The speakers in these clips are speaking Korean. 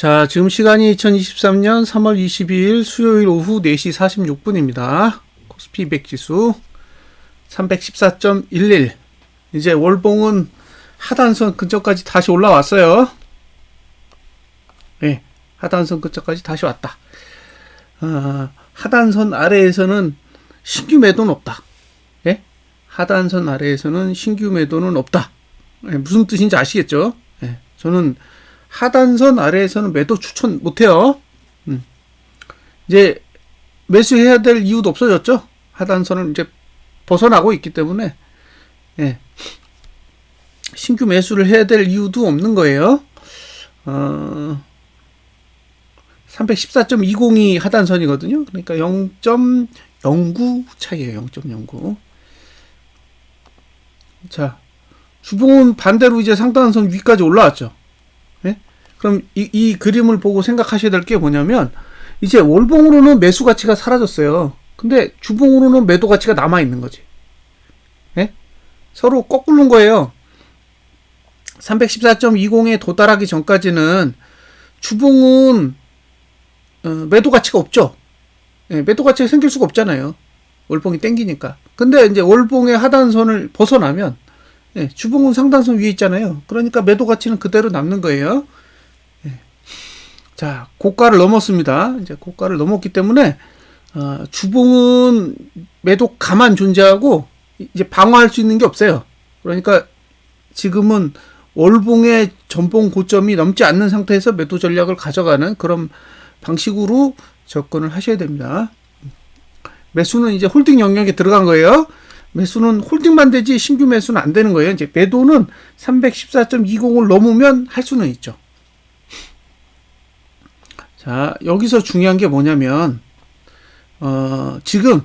자, 지금 시간이 2023년 3월 22일 수요일 오후 4시 46분입니다. 코스피 200 지수 314.11. 이제 월봉은 하단선 근처까지 다시 올라왔어요. 네, 하단선 근처까지 다시 왔다. 하단선 아래에서는 신규 매도는 없다. 예? 하단선 아래에서는 신규 매도는 없다. 예, 무슨 뜻인지 아시겠죠? 예, 저는 하단선 아래에서는 매도 추천 못해요. 이제 매수해야 될 이유도 없어졌죠. 하단선을 이제 벗어나고 있기 때문에, 예, 신규 매수를 해야 될 이유도 없는 거예요. 314.20이 하단선이거든요. 그러니까 0.09 차이에요. 0.09. 자, 주봉은 반대로 이제 상단선 위까지 올라왔죠. 예? 그럼 이 그림을 보고 생각하셔야 될 게 뭐냐면, 이제 월봉으로는 매수 가치가 사라졌어요. 근데 주봉으로는 매도 가치가 남아 있는 거지. 예? 서로 거꾸로인 거예요. 314.20에 도달하기 전까지는 주봉은 매도 가치가 없죠. 예, 매도 가치가 생길 수가 없잖아요. 월봉이 땡기니까. 근데 이제 월봉의 하단선을 벗어나면, 예, 주봉은 상단선 위에 있잖아요. 그러니까 매도 가치는 그대로 남는 거예요. 예. 자, 고가를 넘었습니다. 이제 고가를 넘었기 때문에 주봉은 매도 가만 존재하고 이제 방어할 수 있는 게 없어요. 그러니까 지금은 월봉의 전봉 고점이 넘지 않는 상태에서 매도 전략을 가져가는 그런 방식으로 접근을 하셔야 됩니다. 매수는 이제 홀딩 영역에 들어간 거예요. 매수는 홀딩만 되지 신규 매수는 안 되는 거예요. 이제 매도는 314.20을 넘으면 할 수는 있죠. 자, 여기서 중요한 게 뭐냐면, 지금,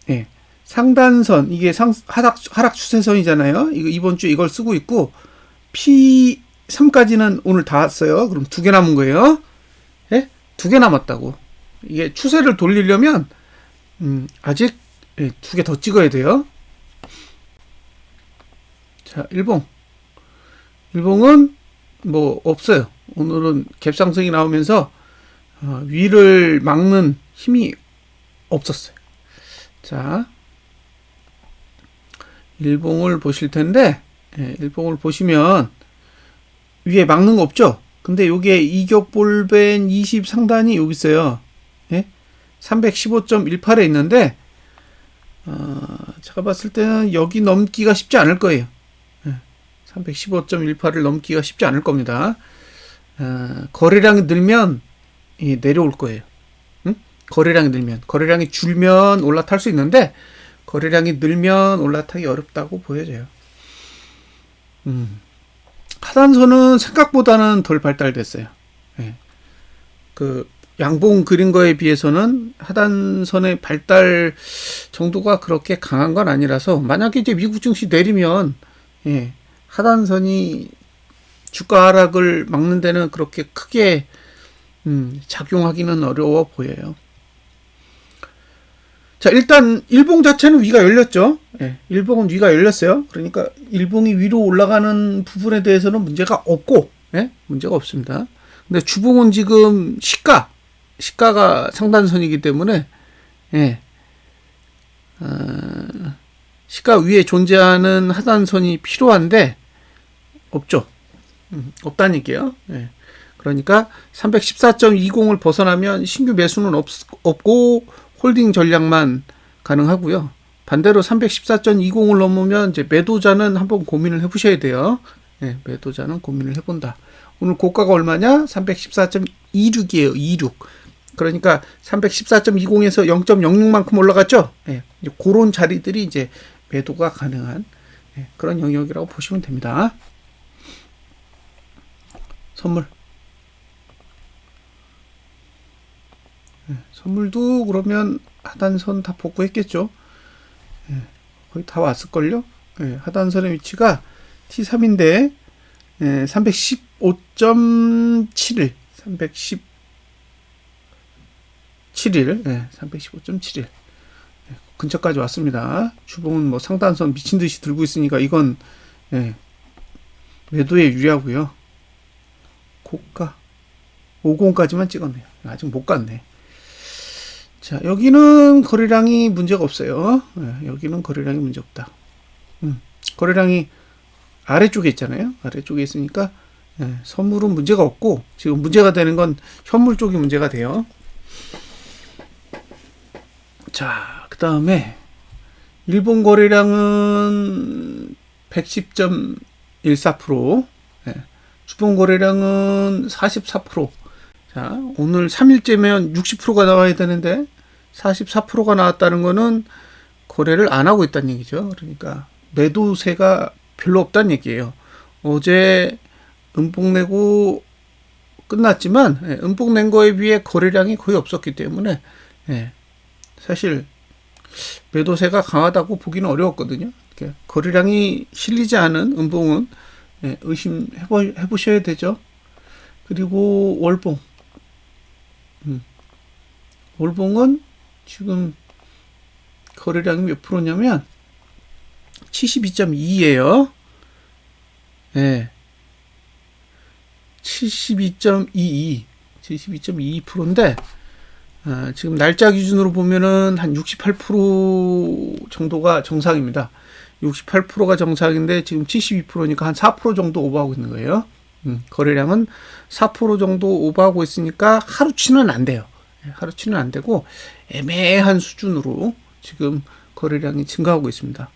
예, 상단선, 이게 하락 추세선이잖아요. 이번 주 이걸 쓰고 있고, P3까지는 오늘 다 왔어요. 그럼 2개 남은 거예요. 예? 2개 남았다고. 이게 추세를 돌리려면, 아직, 예, 2개 더 찍어야 돼요. 자, 일봉은 뭐 없어요. 오늘은 갭상승이 나오면서 위를 막는 힘이 없었어요. 자, 일봉을 보실 텐데, 예, 일봉을 보시면 위에 막는 거 없죠? 근데 요게 이격볼벤 20 상단이 여기 있어요. 예? 315.18에 있는데, 제가 봤을 때는 여기 넘기가 쉽지 않을 거예요. 315.18을 넘기가 쉽지 않을 겁니다. 거래량이 늘면 내려올 거예요. 응? 거래량이 늘면. 거래량이 줄면 올라탈 수 있는데, 거래량이 늘면 올라타기 어렵다고 보여져요. 하단선은 생각보다는 덜 발달됐어요. 예. 그 양봉 그린 거에 비해서는 하단선의 발달 정도가 그렇게 강한 건 아니라서, 만약에 이제 미국 증시 내리면, 예, 하단선이 주가 하락을 막는 데는 그렇게 크게 작용하기는 어려워 보여요. 자, 일단 일봉 자체는 위가 열렸죠. 예, 일봉은 위가 열렸어요. 그러니까 일봉이 위로 올라가는 부분에 대해서는 문제가 없고, 예, 문제가 없습니다. 근데 주봉은 지금 시가가 상단선이기 때문에, 예, 시가 위에 존재하는 하단선이 필요한데 없죠. 없다는 얘기예요. 예. 그러니까 314.20을 벗어나면 신규 매수는 없고 홀딩 전략만 가능하고요. 반대로 314.20을 넘으면 이제 매도자는 한번 고민을 해보셔야 돼요. 예, 매도자는 고민을 해본다. 오늘 고가가 얼마냐? 314.26이에요. 26. 그러니까 314.20에서 0.06만큼 올라갔죠. 예, 그런 자리들이 이제 매도가 가능한, 예, 그런 영역이라고 보시면 됩니다. 선물. 예, 선물도 그러면 하단선 다 복구했겠죠. 예, 거의 다 왔을걸요. 예, 하단선의 위치가 T3인데, 예, 315.71 예, 315.71 예, 근처까지 왔습니다. 주봉은 뭐 상단선 미친듯이 들고 있으니까 이건, 예, 매도에 유리하고요. 고가 50까지만 찍었네요. 아직 못 갔네. 자, 여기는 거래량이 문제가 없어요. 여기는 거래량이 문제 없다. 거래량이 아래쪽에 있잖아요. 아래쪽에 있으니까 선물은 문제가 없고, 지금 문제가 되는 건 현물 쪽이 문제가 돼요. 자, 그 다음에 일본 거래량은 110.14%, 주봉 거래량은 44%. 자, 오늘 3일째면 60%가 나와야 되는데 44%가 나왔다는 거는 거래를 안 하고 있다는 얘기죠. 그러니까 매도세가 별로 없다는 얘기예요. 어제 음봉 내고 끝났지만 음봉 낸 거에 비해 거래량이 거의 없었기 때문에 사실 매도세가 강하다고 보기는 어려웠거든요. 거래량이 실리지 않은 음봉은 의심해 보셔야 되죠. 그리고 월봉. 월봉은 지금 거래량이 몇 프로냐면 72.2예요. 72.22. 72.22%인데 지금 날짜 기준으로 보면은 한 68% 정도가 정상입니다. 68%가 정상인데 지금 72%니까 한 4% 정도 오버하고 있는 거예요. 거래량은 4% 정도 오버하고 있으니까 하루치는 안 돼요. 하루치는 안 되고 애매한 수준으로 지금 거래량이 증가하고 있습니다.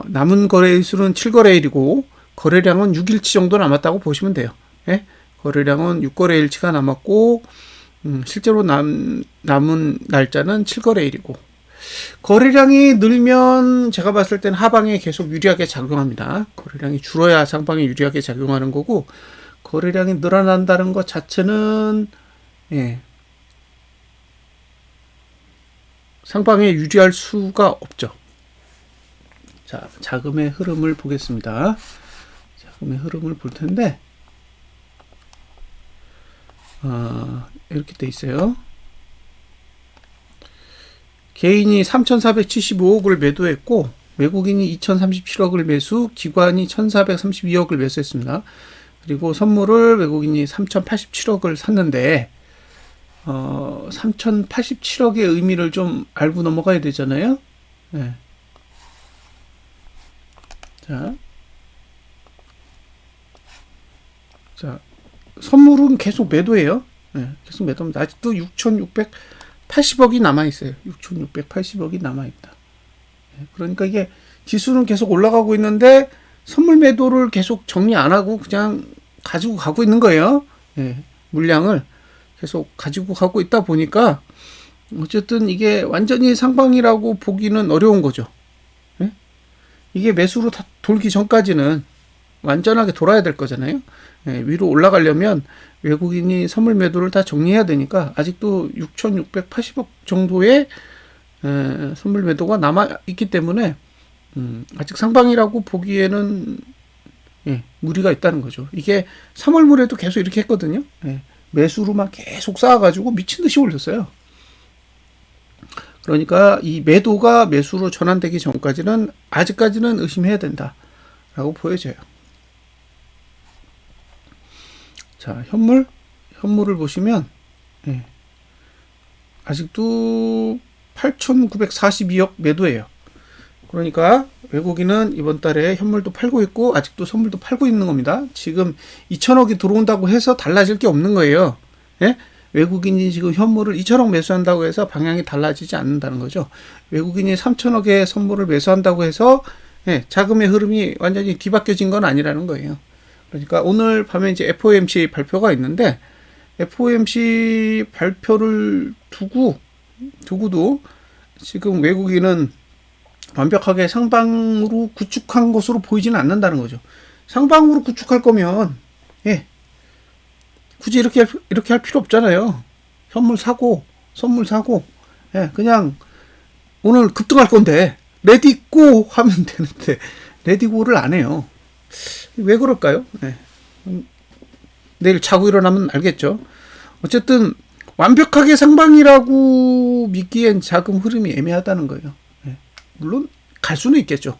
남은 거래일수는 7거래일이고 거래량은 6일치 정도 남았다고 보시면 돼요. 거래량은 6거래일치가 남았고 실제로 남은 날짜는 7거래일이고 거래량이 늘면 제가 봤을 때는 하방에 계속 유리하게 작용합니다. 거래량이 줄어야 상방에 유리하게 작용하는 거고 거래량이 늘어난다는 것 자체는 상방에 유리할 수가 없죠. 자, 자금의 흐름을 보겠습니다. 자금의 흐름을 볼 텐데 이렇게 돼 있어요. 개인이 3,475억을 매도했고 외국인이 2,037억을 매수, 기관이 1,432억을 매수했습니다. 그리고 선물을 외국인이 3,087억을 샀는데 3,087억의 의미를 좀 알고 넘어가야 되잖아요. 자, 선물은 계속 매도예요. 계속 매도입니다. 아직도 6,680억이 남아있어요. 6,680억이 남아있다. 그러니까 이게 지수는 계속 올라가고 있는데 선물 매도를 계속 정리 안 하고 그냥 가지고 가고 있는 거예요. 물량을 계속 가지고 가고 있다 보니까 어쨌든 이게 완전히 상방이라고 보기는 어려운 거죠. 이게 매수로 다 돌기 전까지는 완전하게 돌아야 될 거잖아요. 위로 올라가려면 외국인이 선물 매도를 다 정리해야 되니까 아직도 6,680억 정도의 선물 매도가 남아있기 때문에 아직 상방이라고 보기에는 무리가 있다는 거죠. 이게 3월물에도 계속 이렇게 했거든요. 매수로만 계속 쌓아가지고 미친 듯이 올렸어요. 그러니까 이 매도가 매수로 전환되기 전까지는 아직까지는 의심해야 된다라고 보여져요. 자, 현물을 보시면 아직도 8,942억 매도예요. 그러니까 외국인은 이번 달에 현물도 팔고 있고 아직도 선물도 팔고 있는 겁니다. 지금 2천억이 들어온다고 해서 달라질 게 없는 거예요. 외국인이 지금 현물을 2천억 매수한다고 해서 방향이 달라지지 않는다는 거죠. 외국인이 3천억의 선물을 매수한다고 해서 자금의 흐름이 완전히 뒤바뀌어진 건 아니라는 거예요. 그러니까 오늘 밤에 이제 FOMC 발표가 있는데 FOMC 발표를 두고도 지금 외국인은 완벽하게 상방으로 구축한 것으로 보이지는 않는다는 거죠. 상방으로 구축할 거면 굳이 이렇게 할 필요 없잖아요. 현물 사고 선물 사고 그냥 오늘 급등할 건데 레디고 하면 되는데 레디고를 안 해요. 왜 그럴까요? 내일 자고 일어나면 알겠죠. 어쨌든 완벽하게 상방이라고 믿기엔 자금 흐름이 애매하다는 거예요. 물론 갈 수는 있겠죠.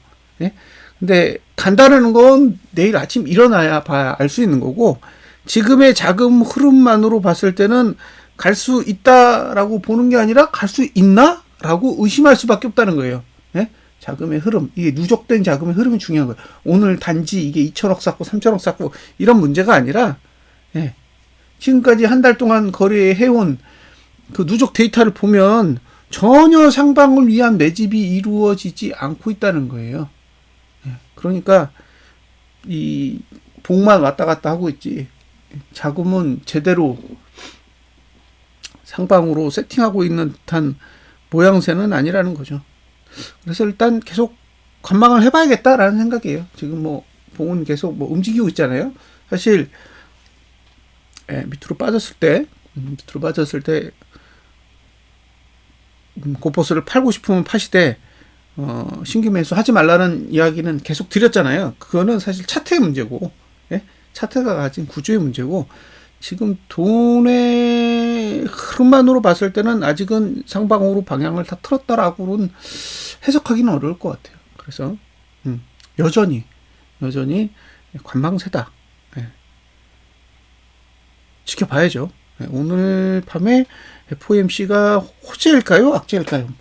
근데 간다는 건 내일 아침 일어나야 봐야 알 수 있는 거고 지금의 자금 흐름만으로 봤을 때는 갈 수 있다라고 보는 게 아니라 갈 수 있나? 라고 의심할 수밖에 없다는 거예요. 예? 자금의 흐름, 이게 누적된 자금의 흐름이 중요한 거예요. 오늘 단지 이게 2천억 샀고 3천억 샀고 이런 문제가 아니라, 예. 지금까지 한 달 동안 거래해온 그 누적 데이터를 보면 전혀 상방을 위한 매집이 이루어지지 않고 있다는 거예요. 예. 그러니까 이 복만 왔다 갔다 하고 있지, 자금은 제대로 상방으로 세팅하고 있는 듯한 모양새는 아니라는 거죠. 그래서 일단 계속 관망을 해봐야겠다라는 생각이에요. 지금 뭐 봉은 계속 뭐 움직이고 있잖아요. 사실 밑으로 빠졌을 때 고퍼스를 팔고 싶으면 파시되 신규 매수 하지 말라는 이야기는 계속 드렸잖아요. 그거는 사실 차트의 문제고, 예? 차트가 가진 구조의 문제고, 지금 돈의 흐름만으로 봤을 때는 아직은 상방으로 방향을 다 틀었다라고는 해석하기는 어려울 것 같아요. 그래서 여전히 관망세다. 예. 지켜봐야죠. 예. 오늘 밤에 FOMC가 호재일까요? 악재일까요?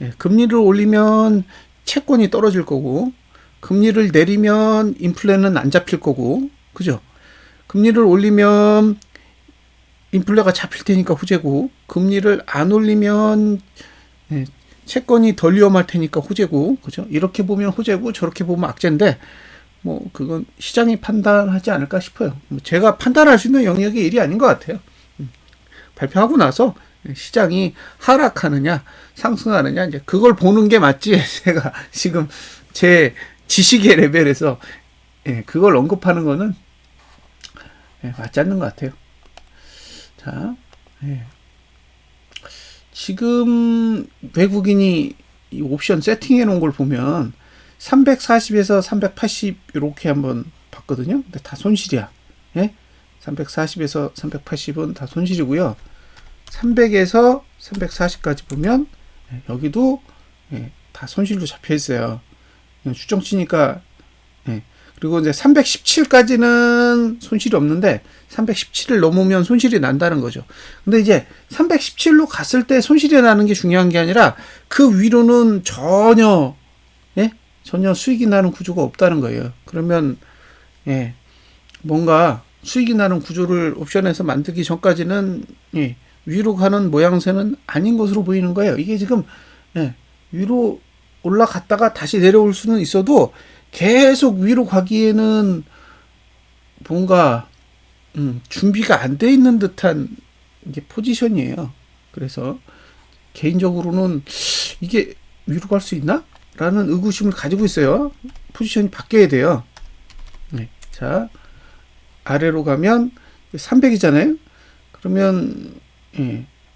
예. 금리를 올리면 채권이 떨어질 거고, 금리를 내리면 인플레는 안 잡힐 거고, 그죠? 금리를 올리면 인플레가 잡힐 테니까 호재고, 금리를 안 올리면 채권이 덜 위험할 테니까 호재고, 그죠? 이렇게 보면 호재고 저렇게 보면 악재인데, 뭐 그건 시장이 판단하지 않을까 싶어요. 제가 판단할 수 있는 영역의 일이 아닌 것 같아요. 발표하고 나서 시장이 하락하느냐 상승하느냐 이제 그걸 보는 게 맞지, 제가 지금 제 지식의 레벨에서 그걸 언급하는 거는 맞지 않는 것 같아요. 자, 지금 외국인이 이 옵션 세팅해 놓은 걸 보면 340에서 380 이렇게 한번 봤거든요. 근데 다 손실이야. 340에서 380은 다 손실이고요. 300에서 340까지 보면 여기도 다 손실로 잡혀 있어요. 추정치니까. 그리고 이제 317까지는 손실이 없는데 317을 넘으면 손실이 난다는 거죠. 근데 이제 317로 갔을 때 손실이 나는 게 중요한 게 아니라 그 위로는 전혀 수익이 나는 구조가 없다는 거예요. 그러면 뭔가 수익이 나는 구조를 옵션에서 만들기 전까지는 위로 가는 모양새는 아닌 것으로 보이는 거예요. 이게 지금 위로 올라갔다가 다시 내려올 수는 있어도 계속 위로 가기에는 뭔가 준비가 안 돼 있는 듯한 이게 포지션이에요. 그래서 개인적으로는 이게 위로 갈 수 있나? 라는 의구심을 가지고 있어요. 포지션이 바뀌어야 돼요. 자, 아래로 가면 300이잖아요. 그러면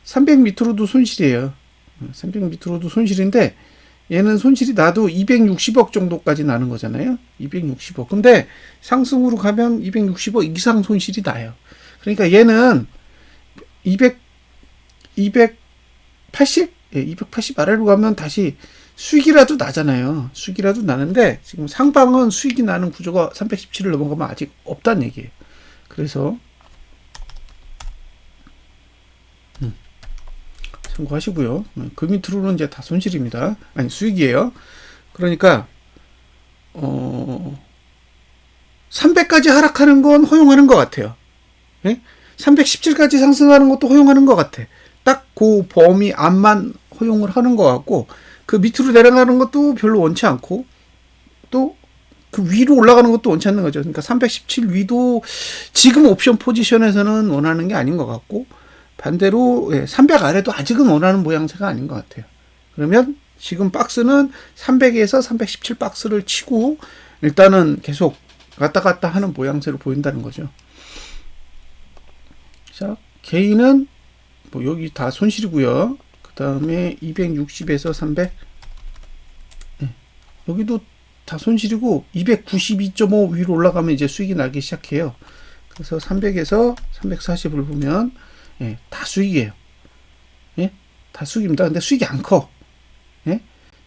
300 밑으로도 손실이에요. 300 밑으로도 손실인데 얘는 손실이 나도 260억 정도까지 나는 거잖아요. 260억. 근데 상승으로 가면 260억 이상 손실이 나요. 그러니까 얘는 280? 280 아래로 가면 다시 수익이라도 나잖아요. 수익이라도 나는데 지금 상방은 수익이 나는 구조가 317을 넘어가면 아직 없다는 얘기예요. 그래서 참고하시고요. 그 밑으로는 이제 다 손실입니다. 아니 수익이에요. 그러니까 300까지 하락하는 건 허용하는 것 같아요. 317까지 상승하는 것도 허용하는 것 같아. 딱 그 범위 안만 허용을 하는 것 같고, 그 밑으로 내려가는 것도 별로 원치 않고, 또 그 위로 올라가는 것도 원치 않는 거죠. 그러니까 317 위도 지금 옵션 포지션에서는 원하는 게 아닌 것 같고, 반대로 300 아래도 아직은 원하는 모양새가 아닌 것 같아요. 그러면 지금 박스는 300에서 317 박스를 치고 일단은 계속 왔다 갔다 하는 모양새로 보인다는 거죠. 자, 개인은 뭐 여기 다 손실이고요. 그 다음에 260에서 300 여기도 다 손실이고 292.5 위로 올라가면 이제 수익이 나기 시작해요. 그래서 300에서 340을 보면 다 수익이에요. 다 수익입니다. 근데 수익이 안 커.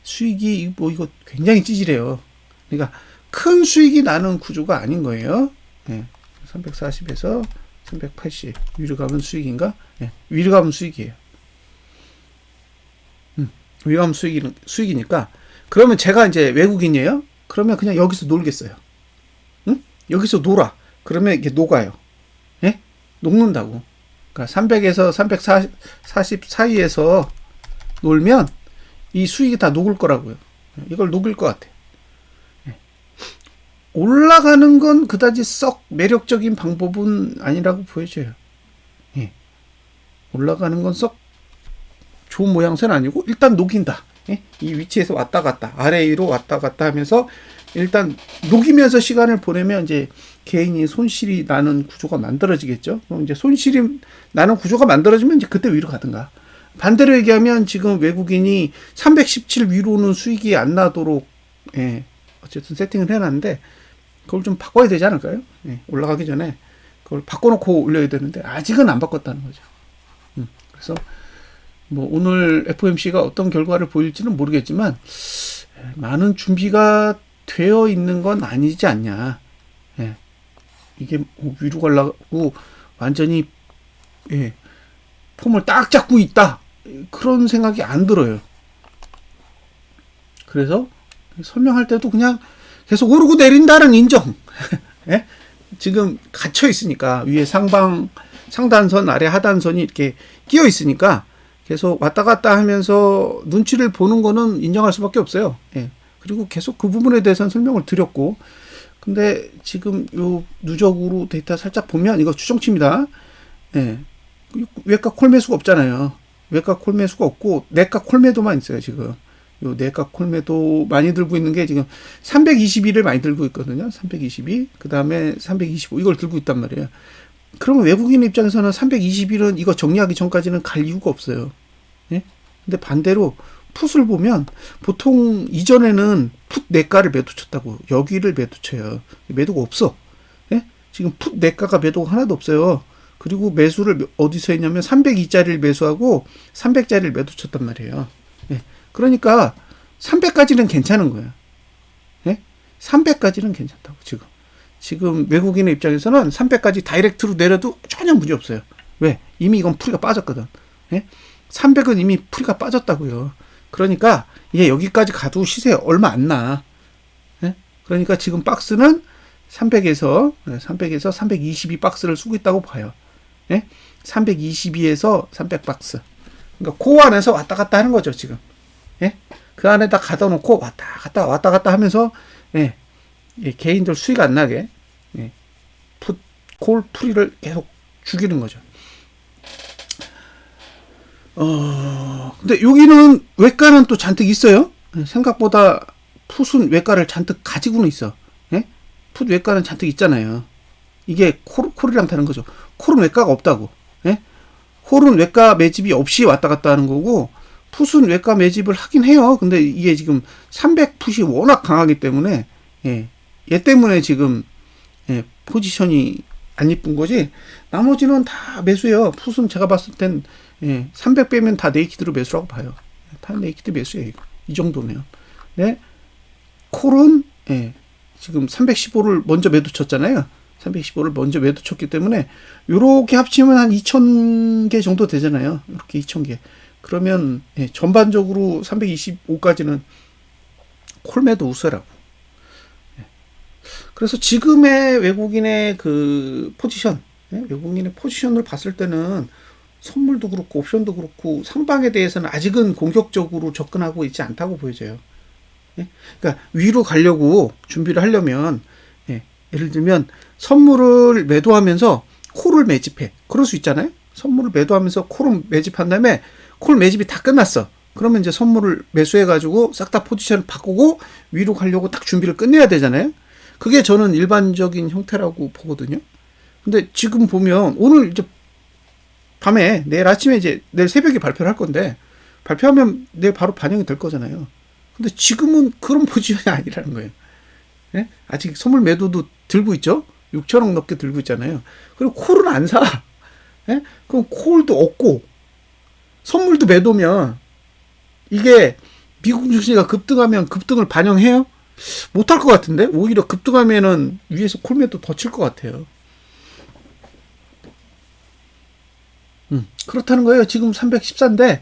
수익이 뭐 이거 굉장히 찌질해요. 그러니까 큰 수익이 나는 구조가 아닌 거예요. 340에서 380 위로 가면 수익인가? 네, 위로 가면 수익이에요. 위로 가면 수익이니까 그러면 제가 이제 외국인이에요. 그러면 그냥 여기서 놀겠어요. 응? 여기서 놀아. 그러면 이게 녹아요. 예? 녹는다고. 그러니까 300에서 340 사이에서 놀면 이 수익이 다 녹을 거라고요. 이걸 녹일 것 같아요. 올라가는 건 그다지 썩 매력적인 방법은 아니라고 보여져요. 예. 올라가는 건 썩 좋은 모양새는 아니고 일단 녹인다. 예? 이 위치에서 왔다 갔다 아래 위로 왔다 갔다 하면서 일단 녹이면서 시간을 보내면 이제 개인이 손실이 나는 구조가 만들어지겠죠. 그럼 이제 손실이 나는 구조가 만들어지면 이제 그때 위로 가든가. 반대로 얘기하면 지금 외국인이 317 위로는 수익이 안 나도록 예, 어쨌든 세팅을 해놨는데 그걸 좀 바꿔야 되지 않을까요? 예, 올라가기 전에 그걸 바꿔놓고 올려야 되는데 아직은 안 바꿨다는 거죠. 그래서 뭐 오늘 FOMC가 어떤 결과를 보일지는 모르겠지만 많은 준비가 되어 있는 건 아니지 않냐. 예, 이게 위로 가려고 완전히 예, 폼을 딱 잡고 있다. 그런 생각이 안 들어요. 그래서 설명할 때도 그냥 계속 오르고 내린다는 인정. 예? 지금 갇혀 있으니까 위에 상단선 아래 하단선이 이렇게 끼어 있으니까 계속 왔다 갔다 하면서 눈치를 보는 거는 인정할 수밖에 없어요. 예. 그리고 계속 그 부분에 대해서는 설명을 드렸고, 근데 지금 요 누적으로 데이터 살짝 보면 이거 추정치입니다. 예. 외과 콜매수가 없잖아요. 외과 콜매수가 없고 내과 콜매도만 있어요 지금. 요 내과 콜매도 많이 들고 있는 게 지금 322를 많이 들고 있거든요. 322. 그 다음에 325 이걸 들고 있단 말이에요. 그러면 외국인 입장에서는 321은 이거 정리하기 전까지는 갈 이유가 없어요. 예? 근데 반대로 풋을 보면 보통 이전에는 풋 내과를 매도 쳤다고 여기를 매도 쳐요. 매도가 없어. 예? 지금 풋 내과가 매도가 하나도 없어요. 그리고 매수를 어디서 했냐면 302짜리를 매수하고 300짜리를 매도 쳤단 말이에요. 예. 그러니까 300까지는 괜찮은 거예요. 예? 300까지는 괜찮다고 지금 외국인의 입장에서는 300까지 다이렉트로 내려도 전혀 문제 없어요. 왜? 이미 이건 풀이가 빠졌거든. 예? 300은 이미 풀이가 빠졌다고요. 그러니까 얘 여기까지 가도 시세 얼마 안 나. 예? 그러니까 지금 박스는 300에서 322 박스를 쓰고 있다고 봐요. 예? 322에서 300 박스. 그러니까 그 안에서 왔다 갔다 하는 거죠, 지금. 예? 그 안에다 가다 놓고 왔다 갔다 하면서 예. 예, 개인들 수익 안 나게 예, 콜 풀이를 계속 죽이는 거죠. 근데 여기는 외과는 또 잔뜩 있어요. 생각보다 풋은 외과를 잔뜩 가지고는 있어. 예? 풋 외과는 잔뜩 있잖아요. 이게 콜이랑 다른 거죠. 콜은 외과가 없다고. 예? 콜은 외과 매집이 없이 왔다 갔다 하는 거고 풋은 외과 매집을 하긴 해요. 근데 이게 지금 300 풋이 워낙 강하기 때문에 예. 얘 때문에 지금 예, 포지션이 안 이쁜 거지 나머지는 다 매수예요. 풋은 제가 봤을 땐 예, 300 빼면 다 네이키드로 매수라고 봐요. 다 네이키드 매수예요. 이거. 이 정도면. 네. 콜은 예, 지금 315를 먼저 매도 쳤잖아요. 315를 먼저 매도 쳤기 때문에 요렇게 합치면 한 2,000개 정도 되잖아요. 이렇게 2,000개. 그러면 예, 전반적으로 325까지는 콜 매도 우세라고. 그래서 지금의 외국인의 그 포지션, 외국인의 포지션을 봤을 때는 선물도 그렇고 옵션도 그렇고 상방에 대해서는 아직은 공격적으로 접근하고 있지 않다고 보여져요. 그러니까 위로 가려고 준비를 하려면 예를 들면 선물을 매도하면서 콜을 매집해. 그럴 수 있잖아요. 선물을 매도하면서 콜을 매집한 다음에 콜 매집이 다 끝났어. 그러면 이제 선물을 매수해가지고 싹 다 포지션을 바꾸고 위로 가려고 딱 준비를 끝내야 되잖아요. 그게 저는 일반적인 형태라고 보거든요. 근데 지금 보면 오늘 이제 밤에 내일 아침에 이제 내일 새벽에 발표를 할 건데 발표하면 내일 바로 반영이 될 거잖아요. 근데 지금은 그런 포지션이 아니라는 거예요. 예? 아직 선물 매도도 들고 있죠. 6천억 넘게 들고 있잖아요. 그리고 콜은 안 사. 예? 그럼 콜도 없고 선물도 매도면 이게 미국 주식이 급등하면 급등을 반영해요? 못할 것 같은데 오히려 급등하면은 위에서 콜매도 더 칠 것 같아요. 그렇다는 거예요. 지금 314인데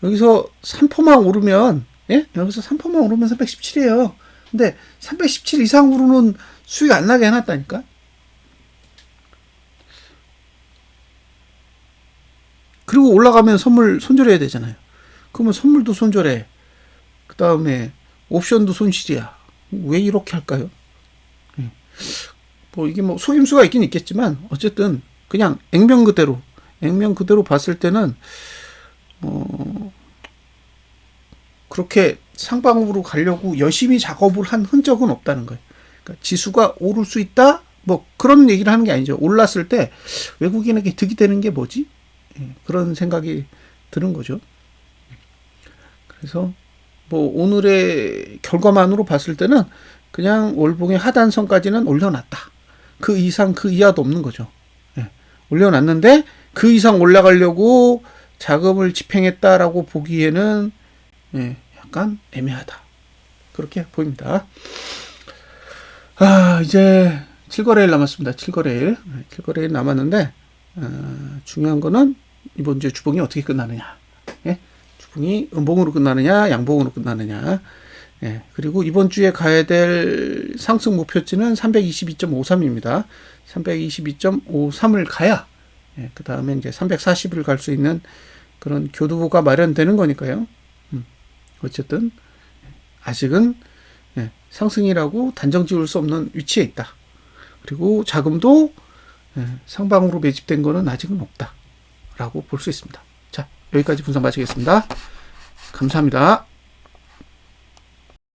여기서 3포만 오르면 예? 여기서 3포만 오르면 317이에요. 근데 317 이상으로는 수익 안 나게 해놨다니까. 그리고 올라가면 선물 손절해야 되잖아요. 그러면 선물도 손절해. 그 다음에 옵션도 손실이야. 왜 이렇게 할까요? 예. 뭐 이게 뭐 속임수가 있긴 있겠지만 어쨌든 그냥 액면 그대로 봤을 때는 그렇게 상방으로 가려고 열심히 작업을 한 흔적은 없다는 거예요. 그러니까 지수가 오를 수 있다? 뭐 그런 얘기를 하는 게 아니죠. 올랐을 때 외국인에게 득이 되는 게 뭐지? 예, 그런 생각이 드는 거죠. 그래서 뭐 오늘의 결과만으로 봤을 때는 그냥 월봉의 하단선까지는 올려놨다. 그 이상 그 이하도 없는 거죠. 예, 올려놨는데 그 이상 올라가려고 자금을 집행했다라고 보기에는 예, 약간 애매하다. 그렇게 보입니다. 이제 7거래일 남았습니다. 7거래일 남았는데 중요한 거는 이번 주에 주봉이 어떻게 끝나느냐. 예? 주봉이 음봉으로 끝나느냐, 양봉으로 끝나느냐. 예, 그리고 이번 주에 가야 될 상승 목표치는 322.53입니다. 322.53을 가야, 예, 그 다음에 이제 340을 갈 수 있는 그런 교두보가 마련되는 거니까요. 어쨌든, 아직은, 예, 상승이라고 단정 지을 수 없는 위치에 있다. 그리고 자금도, 예, 상방으로 매집된 거는 아직은 없다. 라고 볼 수 있습니다. 자, 여기까지 분석 마치겠습니다. 감사합니다.